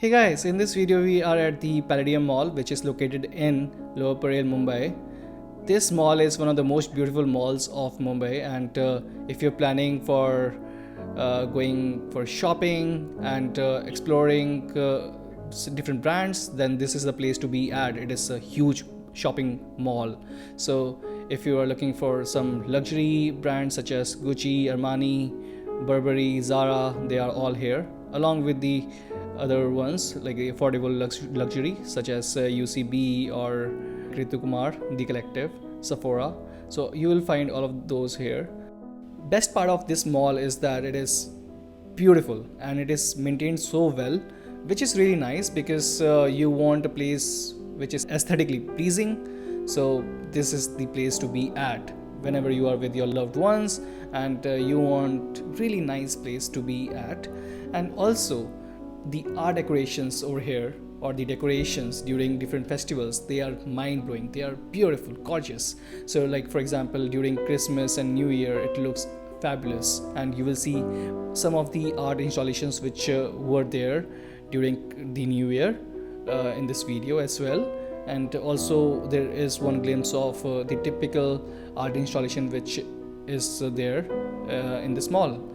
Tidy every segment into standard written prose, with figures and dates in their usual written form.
Hey guys, in this video we are at the Palladium Mall, which is located in Lower Parel, Mumbai. This mall is one of the most beautiful malls of Mumbai, and if you're planning for going for shopping and exploring different brands, then this is the place to be at. It is a huge shopping mall. So if you are looking for some luxury brands such as Gucci, Armani, Burberry, Zara, they are all here, along with the other ones like the affordable luxury such as UCB or Kritu Kumar, The Collective, Sephora. So you will find all of those here. Best part of this mall is that it is beautiful and it is maintained so well, which is really nice because you want a place which is aesthetically pleasing. So this is the place to be at whenever you are with your loved ones, and you want really nice place to be at. And also the art decorations over here, or the decorations during different festivals, they are mind-blowing. They are beautiful, gorgeous. So like for example, during Christmas and New Year, it looks fabulous, and you will see some of the art installations which were there during the New Year in this video as well. And also there is one glimpse of the typical art installation which is there in this mall.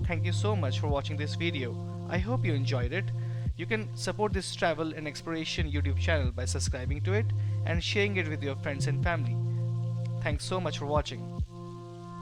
Thank you so much for watching this video. I hope you enjoyed it. You can support this travel and exploration YouTube channel by subscribing to it and sharing it with your friends and family. Thanks so much for watching.